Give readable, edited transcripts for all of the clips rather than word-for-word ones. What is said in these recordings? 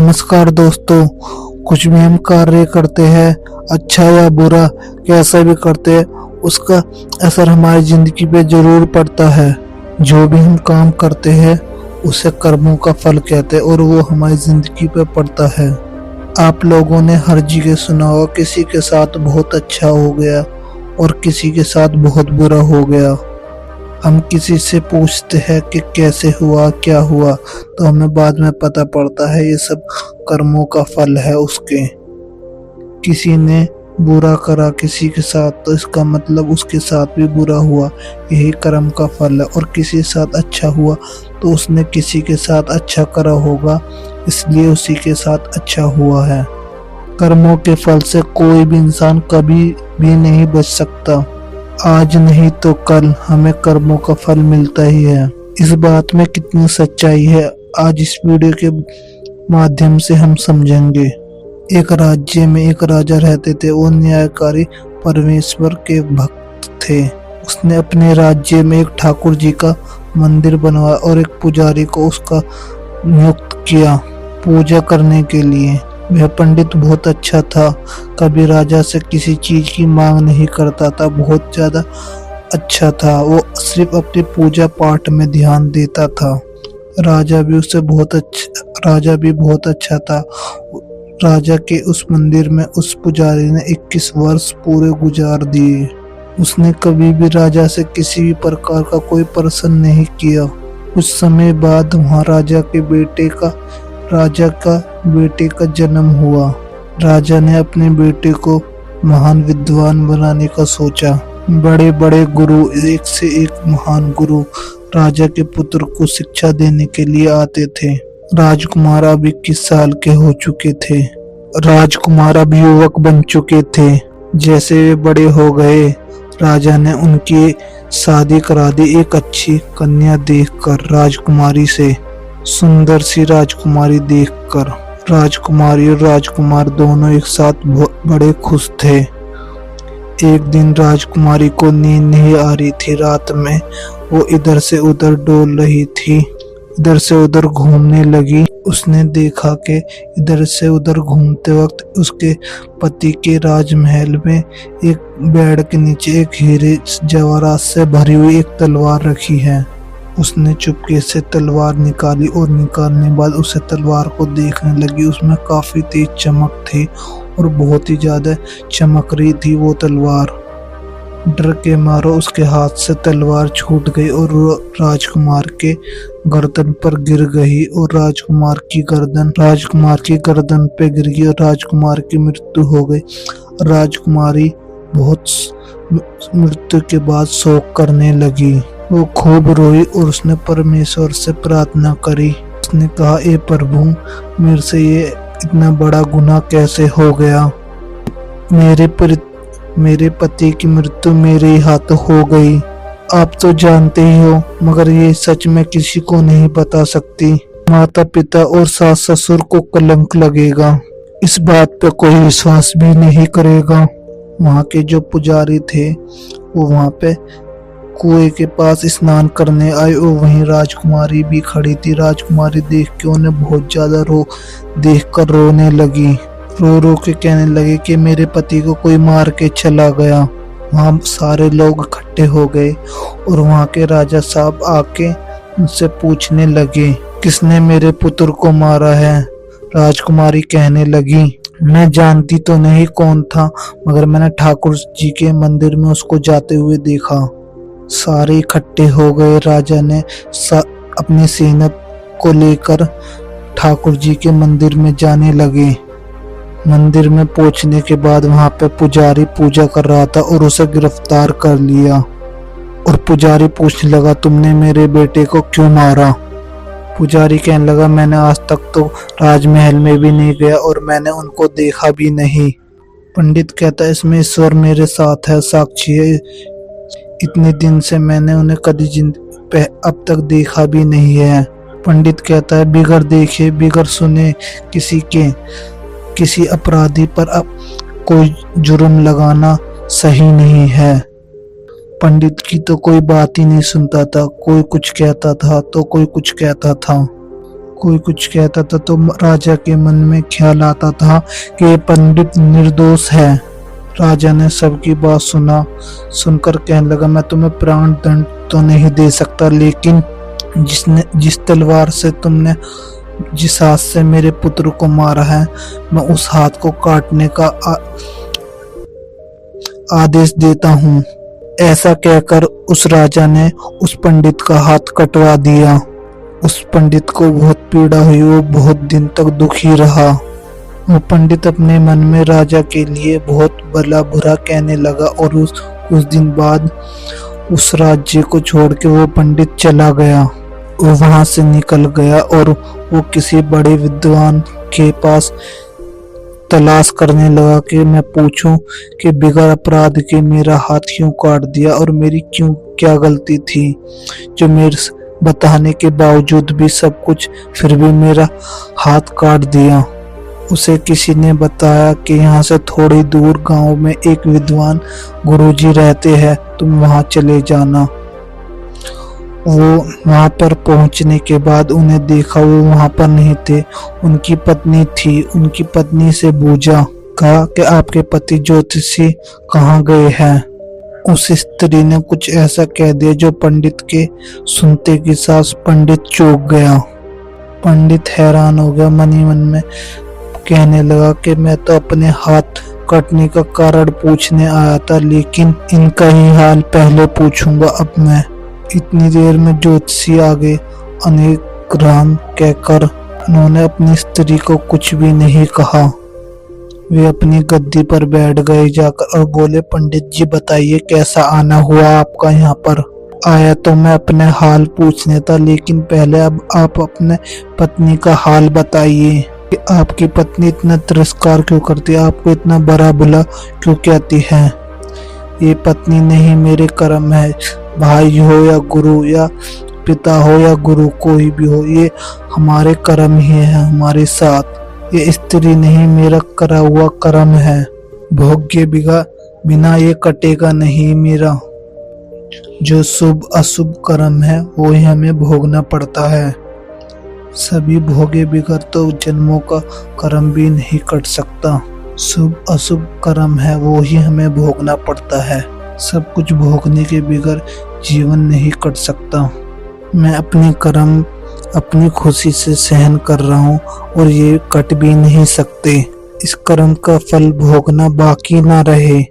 नमस्कार दोस्तों। कुछ भी हम कार्य करते हैं, अच्छा या बुरा कैसा भी करते हैं, उसका असर हमारी जिंदगी पे जरूर पड़ता है। जो भी हम काम करते हैं उसे कर्मों का फल कहते हैं और वो हमारी जिंदगी पे पड़ता है। आप लोगों ने हर जगह सुना होगा किसी के साथ बहुत अच्छा हो गया और किसी के साथ बहुत बुरा हो गया। हम किसी से पूछते हैं कि कैसे हुआ, क्या हुआ, तो हमें बाद में पता पड़ता है ये सब कर्मों का फल है उसके। किसी ने बुरा करा किसी के साथ तो इसका मतलब उसके साथ भी बुरा हुआ, यही कर्म का फल है। और किसी के साथ अच्छा हुआ तो उसने किसी के साथ अच्छा करा होगा, इसलिए उसी के साथ अच्छा हुआ है। कर्मों के फल से कोई भी इंसान कभी भी नहीं बच सकता। आज नहीं तो कल हमें कर्मों का फल मिलता ही है। इस बात में कितनी सच्चाई है आज इस वीडियो के माध्यम से हम समझेंगे। एक राज्य में एक राजा रहते थे। वो न्यायकारी परमेश्वर के भक्त थे। उसने अपने राज्य में एक ठाकुर जी का मंदिर बनवाया और एक पुजारी को उसका नियुक्त किया पूजा करने के लिए। वह पंडित बहुत अच्छा था, कभी राजा से किसी चीज की मांग नहीं करता था, बहुत ज्यादा अच्छा था। वो सिर्फ अपनी पूजा पाठ में ध्यान देता था। राजा भी बहुत अच्छा था। राजा के उस मंदिर में उस पुजारी ने 21 वर्ष पूरे गुजार दिए। उसने कभी भी राजा से किसी भी प्रकार का कोई प्रश्न नहीं किया। कुछ समय बाद वहाँ राजा का बेटे का जन्म हुआ। राजा ने अपने बेटे को महान विद्वान बनाने का सोचा। बड़े बड़े गुरु, एक से एक महान गुरु राजा के पुत्र को शिक्षा देने के लिए आते थे। राजकुमार अब 21 साल के हो चुके थे। राजकुमार अब युवक बन चुके थे। जैसे वे बड़े हो गए, राजा ने उनकी शादी करा दी एक अच्छी कन्या देखकर। राजकुमारी से सुंदर सी राजकुमारी देखकर राजकुमारी और राजकुमार दोनों एक साथ बड़े खुश थे। एक दिन राजकुमारी को नींद नहीं आ रही थी। रात में वो इधर से उधर डोल रही थी, इधर से उधर घूमने लगी। उसने देखा कि इधर से उधर घूमते वक्त उसके पति के राजमहल में एक बेड के नीचे एक हीरे जवाहरात से भरी हुई एक तलवार रखी है। उसने चुपके से तलवार निकाली और निकालने बाद उसे तलवार को देखने लगी। उसमें काफी तेज चमक थी और बहुत ही ज्यादा चमक रही थी वो तलवार। डर के मारो उसके हाथ से तलवार छूट गई और राजकुमार के गर्दन पर गिर गई और राजकुमार की गर्दन पे गिर गई और राजकुमार की मृत्यु हो गई। राजकुमारी बहुत मृत्यु के बाद शोक करने लगी। वो खूब रोई और उसने परमेश्वर से प्रार्थना करी। उसने कहा, ए प्रभु, मेरे से ये इतना बड़ा गुनाह कैसे हो गया। मेरे पति की मृत्यु मेरे ही हाथ हो गई। आप तो जानते ही हो, मगर ये सच मैं किसी को नहीं बता सकती। माता पिता और सास ससुर को कलंक लगेगा। इस बात पे कोई विश्वास भी नहीं करेगा। वहाँ के जो पुजारी थे वो वहाँ पे कुएं के पास स्नान करने आए और वहीं राजकुमारी भी खड़ी थी। राजकुमारी देख के उन्हें बहुत ज्यादा देखकर रोने लगी। रो रो के कहने लगे कि मेरे पति को कोई मार के चला गया। वहाँ सारे लोग इकट्ठे हो गए और वहाँ के राजा साहब आके उनसे पूछने लगे, किसने मेरे पुत्र को मारा है। राजकुमारी कहने लगी, मैं जानती तो नहीं कौन था, मगर मैंने ठाकुर जी के मंदिर में उसको जाते हुए देखा। सारे इकट्ठे हो गए। राजा ने अपने सेना को लेकर ठाकुर जी के मंदिर में जाने लगे। मंदिर में पहुंचने के बाद वहां पे पुजारी पूजा कर रहा था और उसे गिरफ्तार कर लिया। और पुजारी पूछने लगा, तुमने मेरे बेटे को क्यों मारा। पुजारी कहने लगा, मैंने आज तक तो राजमहल में भी नहीं गया और मैंने उनको देखा भी नहीं। पंडित कहता, इसमें ईश्वर मेरे साथ है, साक्षी है। इतने दिन से मैंने उन्हें कभी अब तक देखा भी नहीं है। पंडित कहता है, बिगर देखे बिगर सुने किसी अपराधी पर अब कोई जुर्म लगाना सही नहीं है। पंडित की तो कोई बात ही नहीं सुनता था। कोई कुछ कहता था तो कोई कुछ कहता था। कोई कुछ कहता था तो राजा के मन में ख्याल आता था कि ये पंडित निर्दोष है। राजा ने सबकी बात सुनकर कहने लगा, मैं तुम्हें प्राण दंड तो नहीं दे सकता, लेकिन जिस तलवार से तुमने जिस हाथ से मेरे पुत्र को मारा है, मैं उस हाथ को काटने का आदेश देता हूँ। ऐसा कहकर उस राजा ने उस पंडित का हाथ कटवा दिया। उस पंडित को बहुत पीड़ा हुई, वो बहुत दिन तक दुखी रहा। वो पंडित अपने मन में राजा के लिए बहुत भला बुरा कहने लगा और उस दिन बाद उस राज्य को छोड़ के वो पंडित चला गया। वो वहां से निकल गया और वो किसी बड़े विद्वान के पास तलाश करने लगा कि मैं पूछूं कि बिगड़ अपराध के मेरा हाथ क्यों काट दिया और मेरी क्या गलती थी जो मेरे बताने के बावजूद भी सब कुछ फिर भी मेरा हाथ काट दिया। उसे किसी ने बताया कि यहाँ से थोड़ी दूर गांव में एक विद्वान गुरुजी रहते हैं, तुम वहां चले जाना। वो वहां पर पहुंचने के बाद उन्हें देखा, वो वहां पर नहीं थे, उनकी पत्नी थी। उनकी पत्नी से पूछा, कहा कि आपके पति ज्योतिषी कहाँ गए हैं। उस स्त्री ने कुछ ऐसा कह दिया जो पंडित के सुनते के साथ पंडित चौंक गया। पंडित हैरान हो गया, मन ही मन में कहने लगा कि मैं तो अपने हाथ कटने का कारण पूछने आया था, लेकिन इनका ही हाल पहले पूछूंगा अब मैं। इतनी देर में ज्योतिषी आ गए। अनेक राम कहकर उन्होंने अपनी स्त्री को कुछ भी नहीं कहा। वे अपनी गद्दी पर बैठ गए जाकर और बोले, पंडित जी बताइए कैसा आना हुआ आपका यहाँ पर। आया तो मैं अपने हाल पूछने था, लेकिन पहले अब आप अपने पत्नी का हाल बताइए कि आपकी पत्नी इतना तिरस्कार क्यों करती है, आपको इतना बुरा भला क्यों कहती है। ये पत्नी नहीं मेरे कर्म है, भाई हो या गुरु या पिता हो या गुरु कोई भी हो, ये हमारे कर्म ही है हमारे साथ। ये स्त्री नहीं मेरा करा हुआ कर्म है, भोग्य बिना ये कटेगा नहीं मेरा। जो शुभ अशुभ कर्म है वो ही हमें भोगना पड़ता है। सभी भोगे बिगड़ तो जन्मों का कर्म भी नहीं कट सकता। शुभ अशुभ कर्म है वो ही हमें भोगना पड़ता है। सब कुछ भोगने के बिगड़ जीवन नहीं कट सकता। मैं अपने कर्म अपनी खुशी से सहन कर रहा हूँ और ये कट भी नहीं सकते। इस कर्म का फल भोगना बाकी ना रहे।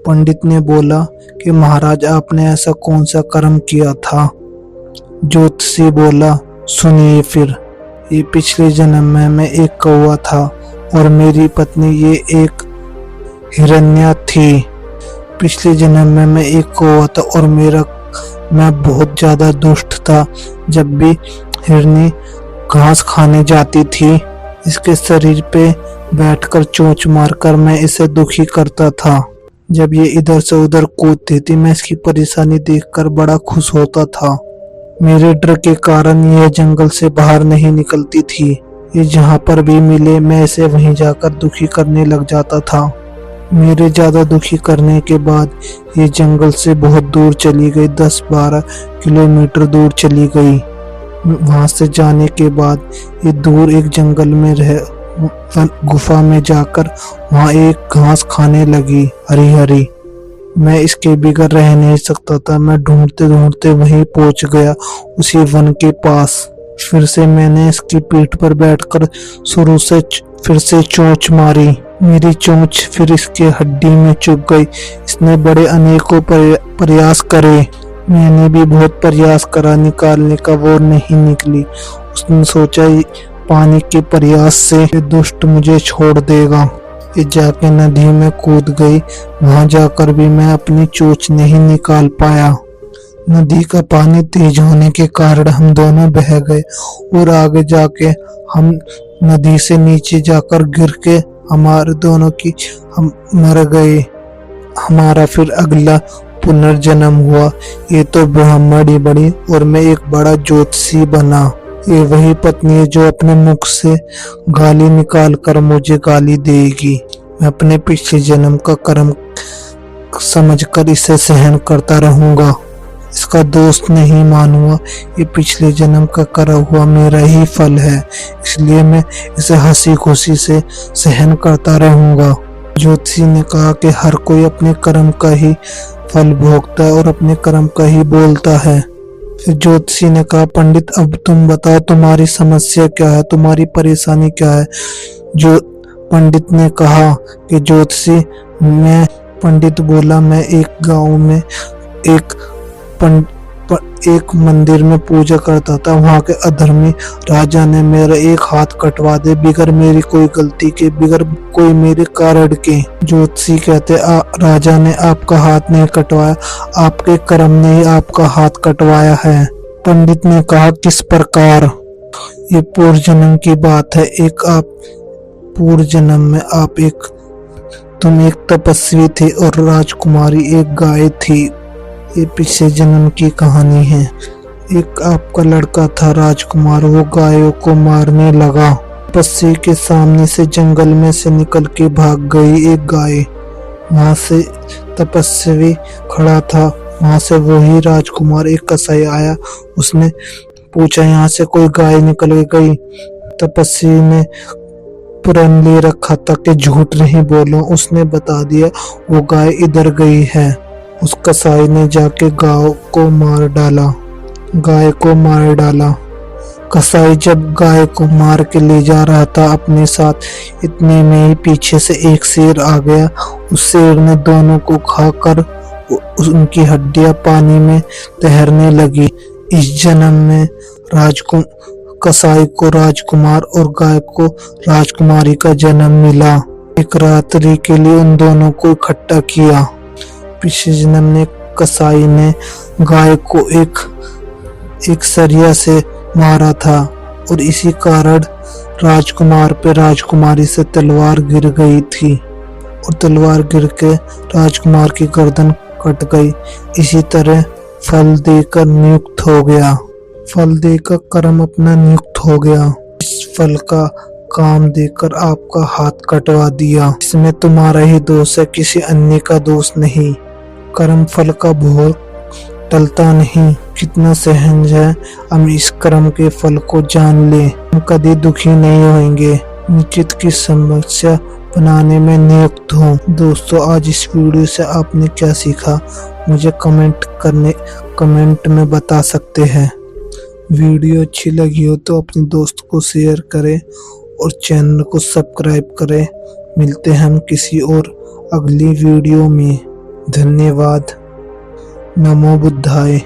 पंडित ने बोला कि महाराज आपने ऐसा कौन सा कर्म किया था। ज्योतिषी बोला, सुनिए फिर। ये पिछले जन्म में मैं एक कौवा था और मेरी पत्नी ये एक हिरण्या थी। पिछले जन्म में मैं एक कौवा था और मैं बहुत ज्यादा दुष्ट था। जब भी हिरनी घास खाने जाती थी, इसके शरीर पे बैठकर चोंच मारकर मैं इसे दुखी करता था। जब ये इधर से उधर कूदती थी, मैं इसकी परेशानी देखकर बड़ा खुश होता था। मेरे डर के कारण यह जंगल से बाहर नहीं निकलती थी। ये जहाँ पर भी मिले मैं इसे वहीं जाकर दुखी करने लग जाता था। मेरे ज्यादा दुखी करने के बाद ये जंगल से बहुत दूर चली गई, 10-12 किलोमीटर दूर चली गई। वहां से जाने के बाद ये दूर एक जंगल में गुफा में जाकर वहां एक घास खाने लगी, हरी हरी। मैं इसके बिगड़ रह नहीं सकता था। मैं ढूंढते ढूंढते वहीं पहुंच गया, उसी वन के पास। फिर से मैंने इसकी पीठ पर बैठकर शुरू से फिर से चोंच मारी। मेरी चोंच फिर इसके हड्डी में चुभ गई। इसने बड़े अनेकों प्रयास करे। मैंने भी बहुत प्रयास करा निकालने का, वो नहीं निकली। उसने सोचा पानी के प्रयास से ये दुष्ट मुझे छोड़ देगा। ये जाके नदी में कूद गई। वहां जाकर भी मैं अपनी चोंच नहीं निकाल पाया। नदी का पानी तेज होने के कारण हम दोनों बह गए और आगे जाके हम नदी से नीचे जाकर गिर के हमारे दोनों की हम मर गए। हमारा फिर अगला पुनर्जन्म हुआ। ये तो ब्राह्मण ही बड़ी और मैं एक बड़ा ज्योतिषी बना। ये वही पत्नी है जो अपने मुख से गाली निकाल कर मुझे गाली देगी। मैं अपने पिछले जन्म का कर्म समझकर इसे सहन करता रहूंगा। इसका दोस्त नहीं मानूंगा। ये पिछले जन्म का करा हुआ मेरा ही फल है, इसलिए मैं इसे हंसी खुशी से सहन करता रहूंगा। ज्योतिषी ने कहा कि हर कोई अपने कर्म का ही फल भोगता है और अपने कर्म का ही बोलता है। फिर ज्योतिषी ने कहा, पंडित अब तुम बताओ तुम्हारी समस्या क्या है, तुम्हारी परेशानी क्या है। जो पंडित ने कहा कि ज्योतिषी पंडित बोला, मैं एक गांव में एक मंदिर में पूजा करता था। वहां के अधर्मी राजा ने मेरा एक हाथ कटवा दे, बिगर मेरी कोई गलती के, बिगर कोई मेरे कारण के। ज्योतिषी कहते, राजा ने आपका हाथ नहीं कटवाया, आपके कर्म ने ही आपका हाथ कटवाया है। पंडित ने कहा, किस प्रकार? ये पूर्व जन्म की बात है। पूर्व जन्म में तुम एक तपस्वी थे और राजकुमारी एक गाय थी। ये पिछले जन्म की कहानी है। एक आपका लड़का था राजकुमार, वो गायों को मारने लगा। तपस्वी के सामने से जंगल में से निकल के भाग गई एक गाय। वहां से तपस्वी खड़ा था, वहां से वही राजकुमार, एक कसाई आया। उसने पूछा, यहाँ से कोई गाय निकल गई? तपस्वी ने प्रण ले रखा था कि झूठ नहीं बोलो। उसने बता दिया, वो गाय इधर गई है। उस कसाई ने जाके गाय को मार डाला। कसाई जब गाय को मार के ले जा रहा था अपने साथ, इतने में ही पीछे से एक शेर आ गया। उस शेर ने दोनों को खाकर उनकी हड्डियां पानी में तैरने लगी। इस जन्म में कसाई को राजकुमार और गाय को राजकुमारी का जन्म मिला। एक रात्रि के लिए उन दोनों को इकट्ठा किया। पिछले जन्म में कसाई ने गाय को एक सरिया से मारा था और इसी कारण राजकुमार पे राजकुमारी से तलवार गिर गई थी और तलवार गिर के राजकुमार की गर्दन कट गई। इसी तरह फल देकर नियुक्त हो गया। फल देकर कर्म अपना नियुक्त हो गया। इस फल का काम देकर आपका हाथ कटवा दिया। इसमें तुम्हारा ही दोष है, किसी अन्य का दोष नहीं। कर्म फल का भोग टलता नहीं। कितना सहज है, हम इस कर्म के फल को जान ले, हम कभी दुखी नहीं होंगे। निश्चित की समस्या बनाने में नियुक्त हूँ। दोस्तों, आज इस वीडियो से आपने क्या सीखा, मुझे कमेंट में बता सकते हैं। वीडियो अच्छी लगी हो तो अपने दोस्त को शेयर करें और चैनल को सब्सक्राइब करें। मिलते हैं हम किसी और अगली वीडियो में। धन्यवाद। नमो बुद्धाय।